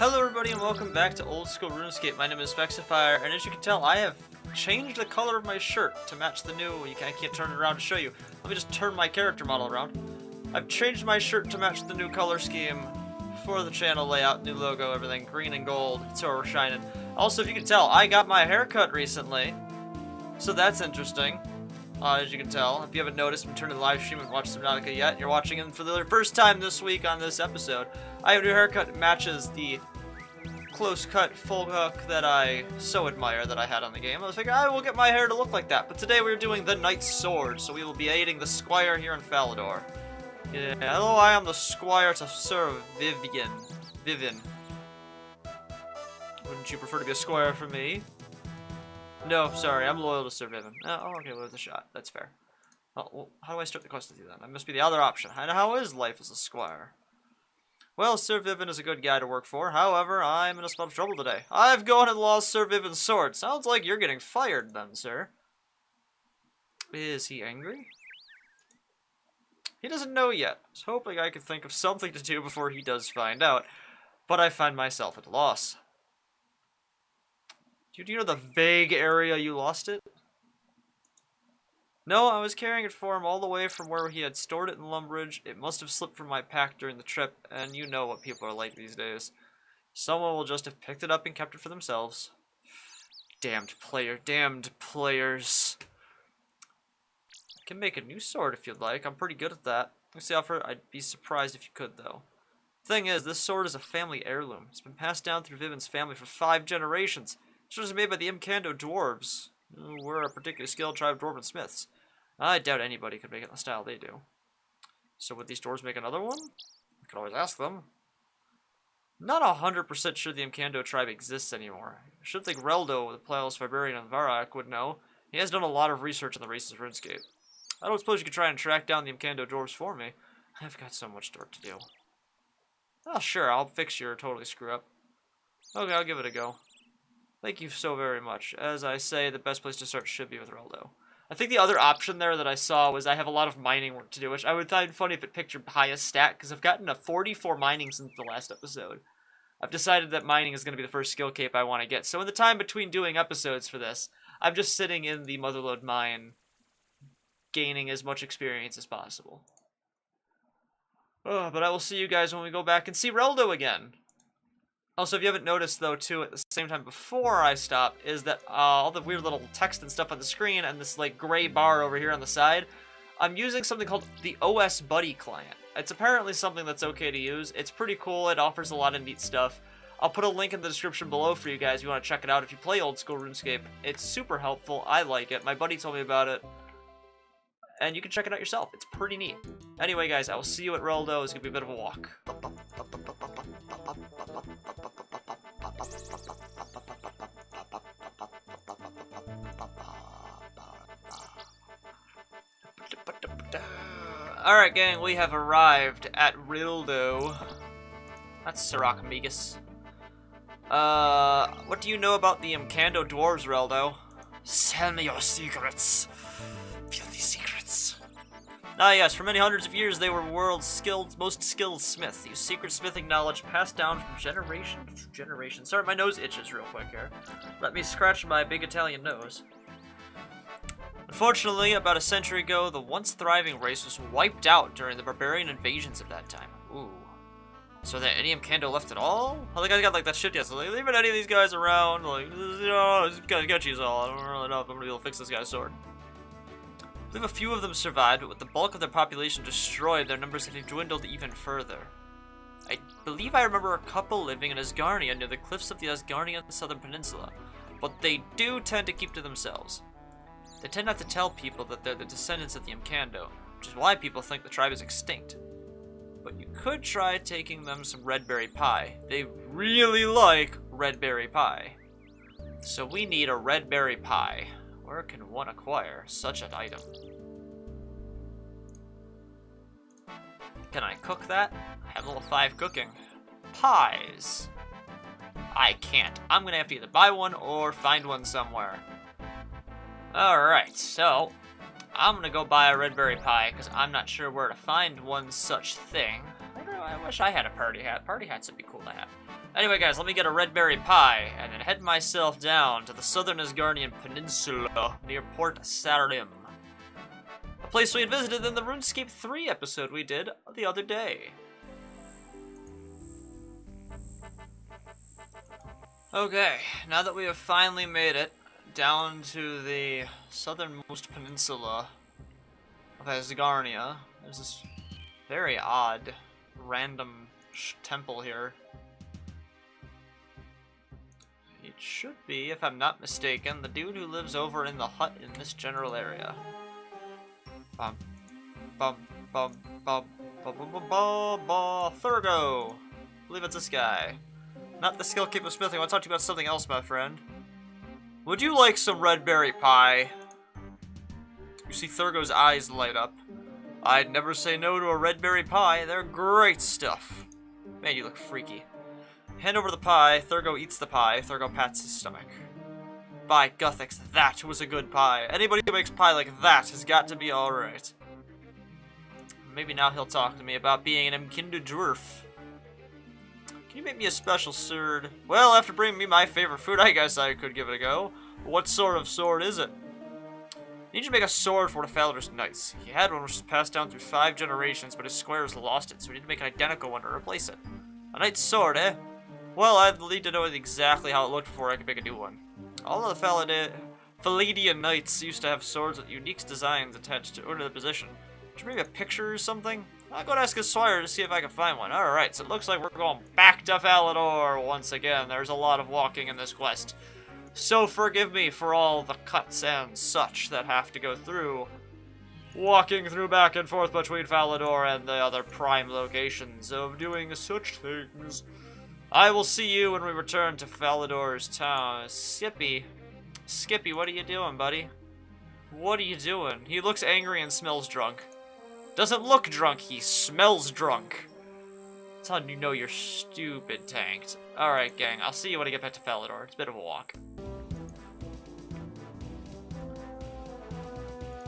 Hello everybody and welcome back to Old School RuneScape. My name is Specsifier, and as you can tell, I have changed the color of my shirt to match the new. I can't turn it around to show you. Let me just turn my character model around. I've changed my shirt to match the new color scheme for the channel layout, new logo, everything, green and gold. It's where we're shining. Also, if you can tell, I got my hair cut recently, so that's interesting. As you can tell, if you haven't noticed, I'm turning the live stream and watched Subnautica yet, you're watching it for the first time this week on this episode. I have a new haircut that matches the close-cut full hook that I so admire that I had on the game. I was thinking, I will get my hair to look like that. But today we're doing the Knight's Sword, so we will be aiding the Squire here in Falador. Yeah, hello, I am the Squire to Sir Vivian. Wouldn't you prefer to be a Squire for me? No, sorry, I'm loyal to Sir Vivian. Oh, okay, well, with a shot. That's fair. Oh, well, how do I start the quest with you then? That must be the other option. How is life as a Squire? Well, Sir Vivian is a good guy to work for. However, I'm in a spot of trouble today. I've gone and lost Sir Vivian's sword. Sounds like you're getting fired then, sir. Is he angry? He doesn't know yet. I was hoping I could think of something to do before he does find out. But I find myself at a loss. Do you know the vague area you lost it? No, I was carrying it for him all the way from where he had stored it in Lumbridge. It must have slipped from my pack during the trip, and you know what people are like these days. Someone will just have picked it up and kept it for themselves. Damned players. I can make a new sword if you'd like. I'm pretty good at that. Let's see, offer. I'd be surprised if you could, though. Thing is, this sword is a family heirloom. It's been passed down through Vivian's family for 5 generations. This sword is made by the Imkando dwarves. We're a particularly skilled tribe of dwarven smiths. I doubt anybody could make it in the style they do. So would these dwarves make another one? I could always ask them. Not 100% sure the Imkando tribe exists anymore. I should think Reldo, the Playal's Vibarian and Varak, would know. He has done a lot of research on the races of RuneScape. I don't suppose you could try and track down the Imkando dwarves for me. I've got so much work to do. Oh, sure, I'll fix your totally screw up. Okay, I'll give it a go. Thank you so very much. As I say, the best place to start should be with Reldo. I think the other option there that I saw was I have a lot of mining work to do, which I would find funny if it picked your highest stat, because I've gotten a 44 mining since the last episode. I've decided that mining is going to be the first skill cape I want to get. So in the time between doing episodes for this, I'm just sitting in the Motherlode mine, gaining as much experience as possible. But I will see you guys when we go back and see Reldo again. Also, if you haven't noticed, though, too, at the same time before I stop, is that all the weird little text and stuff on the screen and this, like, gray bar over here on the side, I'm using something called the OS Buddy client. It's apparently something that's okay to use. It's pretty cool. It offers a lot of neat stuff. I'll put a link in the description below for you guys if you want to check it out if you play Old School RuneScape. It's super helpful. I like it. My buddy told me about it. And you can check it out yourself. It's pretty neat. Anyway, guys, I will see you at Reldo. It's going to be a bit of a walk. Alright, gang, we have arrived at Reldo. That's Sirach Migas. What do you know about the Imkando dwarves, Reldo? Tell me your secrets. Filthy secrets. Ah yes, for many hundreds of years they were the world's most skilled smiths. Used secret smithing knowledge passed down from generation to generation. Sorry, my nose itches real quick here. Let me scratch my big Italian nose. Unfortunately, about a century ago, the once thriving race was wiped out during the barbarian invasions of that time. Ooh. So that any Imkando left at all? I think I got like that shit yesterday. Like, leaving any of these guys around, like, you know, this guy's got you all. I don't really know if I'm gonna be able to fix this guy's sword. I believe a few of them survived, but with the bulk of their population destroyed, their numbers have dwindled even further. I believe I remember a couple living in Asgarnia near the cliffs of the Asgarnian southern peninsula, but they do tend to keep to themselves. They tend not to tell people that they're the descendants of the Imkando, which is why people think the tribe is extinct. But you could try taking them some red berry pie. They really like red berry pie. So we need a red berry pie. Where can one acquire such an item? Can I cook that? I have level 5 cooking. Pies. I can't. I'm gonna have to either buy one or find one somewhere. Alright, so I'm gonna go buy a red berry pie because I'm not sure where to find one such thing. I wish I had a party hat. Party hats would be cool to have. Anyway, guys, let me get a red berry pie, and then head myself down to the southern Asgardian Peninsula near Port Sarim. A place we had visited in the RuneScape 3 episode we did the other day. Okay, now that we have finally made it down to the southernmost peninsula of Asgardia, there's this very odd, random temple here. It should be, if I'm not mistaken, the dude who lives over in the hut in this general area. Bum, bum, bum, bum, bum, bum, bum, bum, bum, Thurgo! I believe it's this guy. Not the skill keep of smithing, I want to talk to you about something else, my friend. Would you like some red berry pie? You see Thurgo's eyes light up. I'd never say no to a red berry pie, they're great stuff. Man, you look freaky. Hand over the pie, Thurgo eats the pie, Thurgo pats his stomach. By Guthix, that was a good pie. Anybody who makes pie like that has got to be alright. Maybe now he'll talk to me about being an Mkindu dwarf. Can you make me a special sword? Well, after bringing me my favorite food, I guess I could give it a go. What sort of sword is it? I need you to make a sword for one of Falador's knights. He had one which was passed down through 5 generations, but his squires lost it, so we need to make an identical one to replace it. A knight's sword, eh? Well, I'd need to know exactly how it looked before I could make a new one. All of the Faladian knights used to have swords with unique designs attached to the position. Should maybe a picture or something? I'll go and ask a squire to see if I can find one. Alright, so it looks like we're going back to Falador once again. There's a lot of walking in this quest. So forgive me for all the cuts and such that have to go through. Walking through back and forth between Falador and the other prime locations of doing such things. I will see you when we return to Falador's town. Skippy, what are you doing, buddy? What are you doing? He looks angry and smells drunk. Doesn't look drunk, he smells drunk. That's how you know you're stupid tanked. Alright, gang, I'll see you when I get back to Falador. It's a bit of a walk.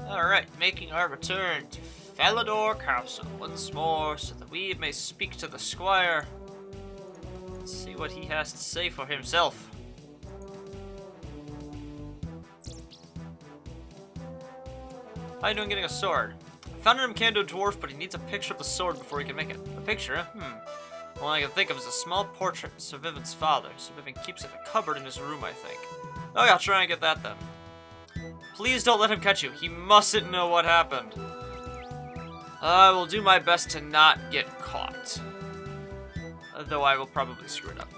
Alright, making our return to Falador Castle once more so that we may speak to the squire. See what he has to say for himself. How you doing getting a sword? I found an Mkando dwarf, but he needs a picture of the sword before he can make it. A picture? All I can think of is a small portrait of Sir Vivian's father. Sir Vivian keeps it in a cupboard in his room, I think. Okay, I'll try and get that then. Please don't let him catch you. He mustn't know what happened. I will do my best to not get caught. Though I will probably screw it up.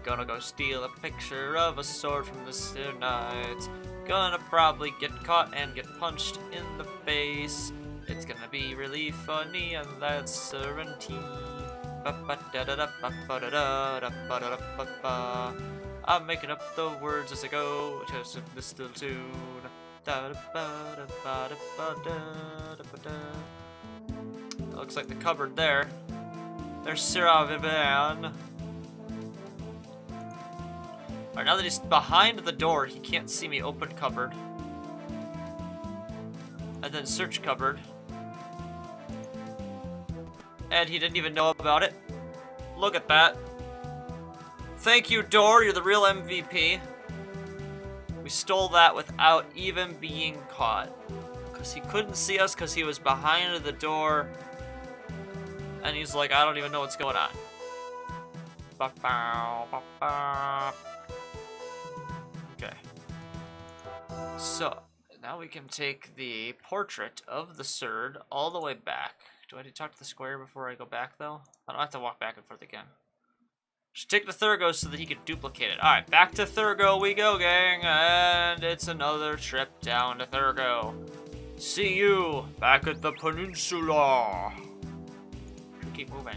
Gonna go steal a picture of a sword from the knights. Gonna probably get caught and get punched in the face. It's gonna be really funny and that's certainty. I'm making up the words as I go to this little tune. Looks like the cupboard there. There's Sir Vivian. Alright, now that he's behind the door, he can't see me. Open cupboard. And then search cupboard. And he didn't even know about it. Look at that. Thank you, door. You're the real MVP. We stole that without even being caught. Because he couldn't see us because he was behind the door. And he's like, I don't even know what's going on. Okay. So, now we can take the portrait of the sword all the way back. Do I need to talk to the squire before I go back, though? I don't have to walk back and forth again. Should take it to Thurgo so that he can duplicate it. Alright, back to Thurgo we go, gang. And it's another trip down to Thurgo. See you back at the peninsula. Should keep moving.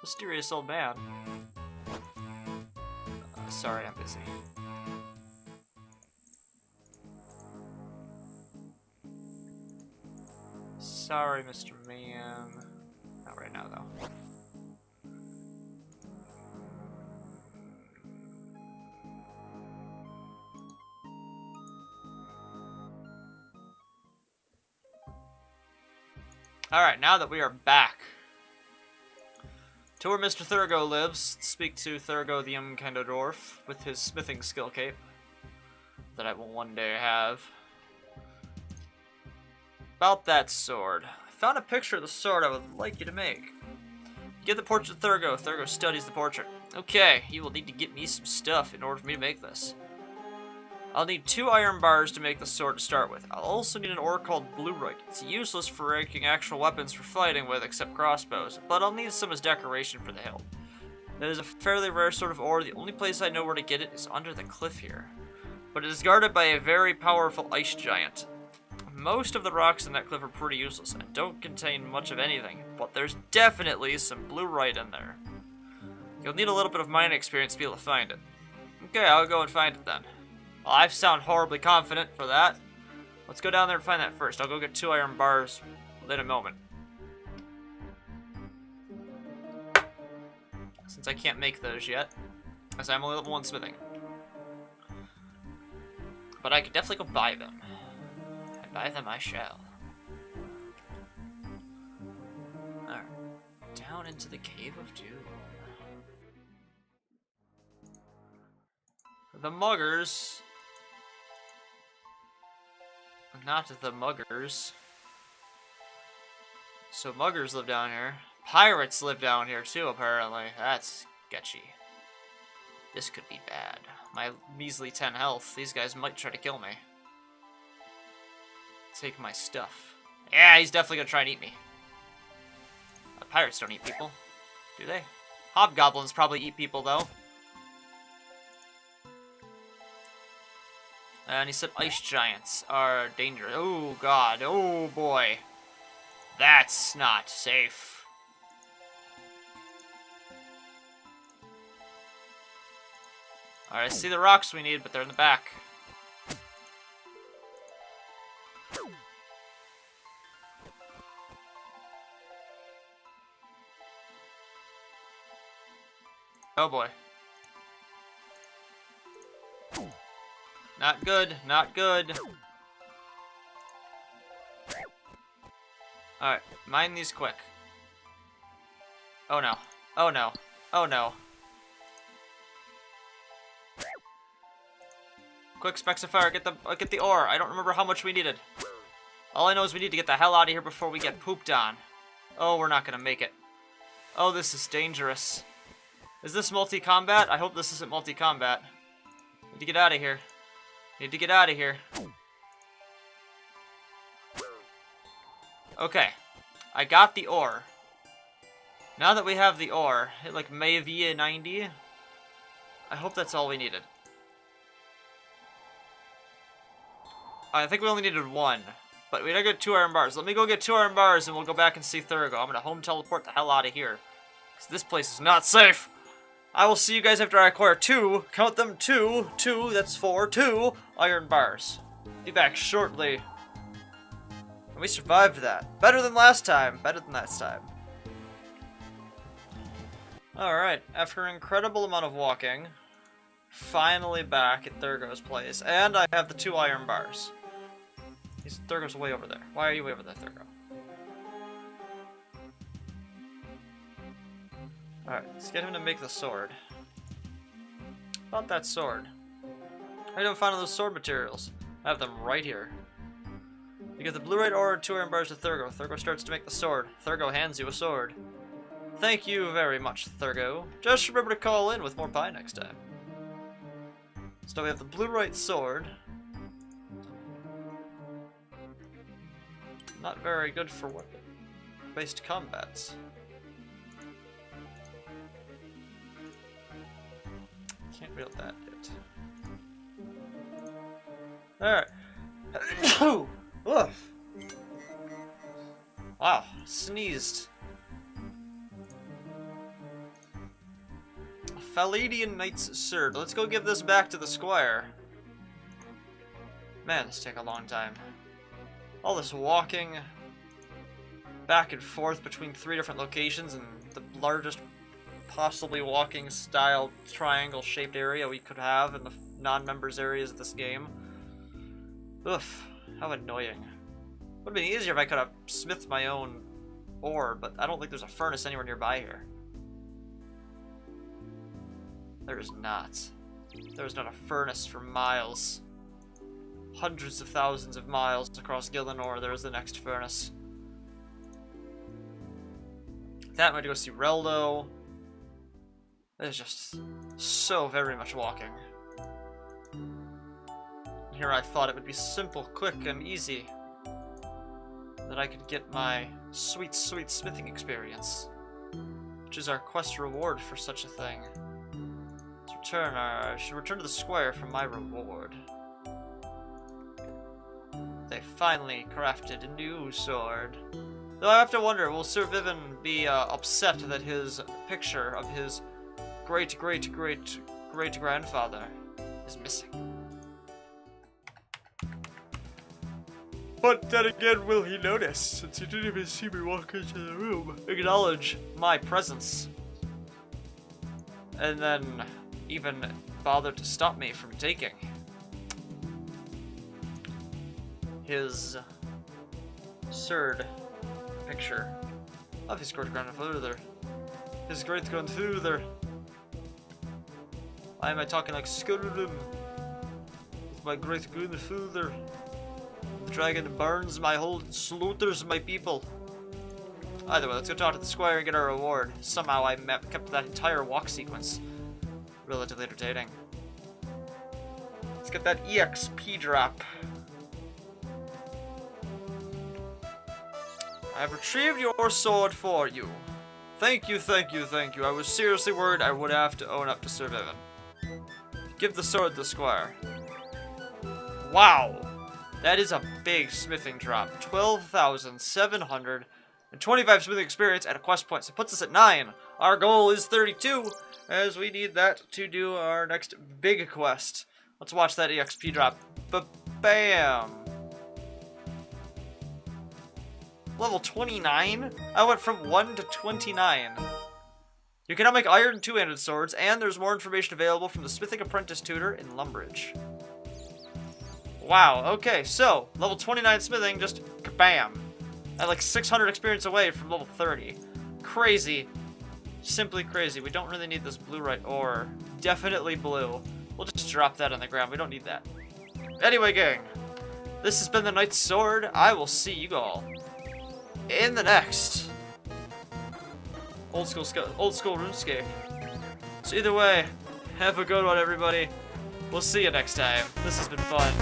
Mysterious old man. Sorry, I'm busy. Sorry, Mr. Man. Not right now, though. Alright, now that we are back to where Mr. Thurgo lives, speak to Thurgo the Umkendo Dwarf with his smithing skill cape that I will one day have. About that sword. I found a picture of the sword I would like you to make. Get the portrait of Thurgo. Thurgo studies the portrait. Okay, you will need to get me some stuff in order for me to make this. I'll need 2 iron bars to make the sword to start with. I'll also need an ore called bluerite. It's useless for making actual weapons for fighting with except crossbows, but I'll need some as decoration for the hilt. That is a fairly rare sort of ore. The only place I know where to get it is under the cliff here. But it is guarded by a very powerful ice giant. Most of the rocks in that cliff are pretty useless and don't contain much of anything, but there's definitely some bluerite in there. You'll need a little bit of mining experience to be able to find it. Okay, I'll go and find it then. Well, I sound horribly confident for that. Let's go down there and find that first. I'll go get 2 iron bars within a moment. Since I can't make those yet, as I'm only level 1 smithing. But I could definitely go buy them. And buy them I shall. Alright. Down into the Cave of Doom. The muggers... Not the muggers. So muggers live down here. Pirates live down here too, apparently. That's sketchy. This could be bad. My measly 10 health. These guys might try to kill me. Take my stuff. Yeah, he's definitely gonna try and eat me. Pirates don't eat people. Do they? Hobgoblins probably eat people, though. And he said ice giants are dangerous. Oh, God. Oh, boy. That's not safe. Alright, I see the rocks we need, but they're in the back. Oh, boy. Not good, not good. Alright, mine these quick. Oh no. Oh no. Oh no. Quick, Specsifier, get the ore. I don't remember how much we needed. All I know is we need to get the hell out of here before we get pooped on. Oh, we're not gonna make it. Oh, this is dangerous. Is this multi-combat? I hope this isn't multi-combat. Need to get out of here. Need to get out of here. Okay. I got the ore. Now that we have the ore, hit like Mayvia 90. I hope that's all we needed. I think we only needed 1. But we did get 2 iron bars. Let me go get 2 iron bars and we'll go back and see Thurgo. I'm gonna home teleport the hell out of here. Because this place is not safe. I will see you guys after I acquire 2, count them 2, that's 4, 2 iron bars. Be back shortly. And we survived that. Better than last time. Alright, after an incredible amount of walking, finally back at Thurgo's place. And I have the 2 iron bars. Thurgo's way over there. Why are you way over there, Thurgo? Alright, let's get him to make the sword. About that sword. I don't find those sword materials. I have them right here. You get the blue-red ore and 2 iron bars to Thurgo. Thurgo starts to make the sword. Thurgo hands you a sword. Thank you very much, Thurgo. Just remember to call in with more pie next time. So we have the blue-red sword. Not very good for weapon-based combats. Can't wield that yet. Alright. Oof. Wow, sneezed. Phaladian Knight's Sword. Let's go give this back to the Squire. Man, this take a long time. All this walking back and forth between 3 different locations and the largest possibly walking style triangle-shaped area we could have in the non-members areas of this game. Oof, how annoying. Would have been easier if I could have smithed my own ore, but I don't think there's a furnace anywhere nearby here. There is not. There's not a furnace for miles. Hundreds of thousands of miles across Gillinor, there is the next furnace. That might go see Reldo. There's just so very much walking. Here I thought it would be simple, quick, and easy. That I could get my sweet, sweet smithing experience. Which is our quest reward for such a thing. I should return to the Squire for my reward. They finally crafted a new sword. Though I have to wonder, will Sir Vivian be upset that his picture of his great-great-great-great-grandfather is missing? But then again, will he notice, since he didn't even see me walk into the room? Acknowledge my presence. And then even bother to stop me from taking his sword picture of his great-grandfather. His great-grandfather. Why am I talking like Skyrim? With my great-grandfather. The dragon burns my whole, slaughters my people. Either way, let's go talk to the Squire and get our reward. Somehow I kept that entire walk sequence relatively entertaining. Let's get that EXP drop. I have retrieved your sword for you. Thank you, thank you, thank you. I was seriously worried I would have to own up to Sir Vivian. Give the sword to the Squire. Wow. That is a big smithing drop. 12,725 smithing experience and a quest point. So it puts us at 9. Our goal is 32, as we need that to do our next big quest. Let's watch that EXP drop. Bam! Level 29? I went from 1 to 29. You can now make iron two-handed swords, and there's more information available from the Smithing Apprentice Tutor in Lumbridge. Wow, okay, so, level 29 smithing, just kabam. At like 600 experience away from level 30. Crazy. Simply crazy. We don't really need this blue right ore. Definitely blue. We'll just drop that on the ground. We don't need that. Anyway, gang. This has been the Knight's Sword. I will see you all in the next old school RuneScape. So either way, have a good one, everybody. We'll see you next time. This has been fun.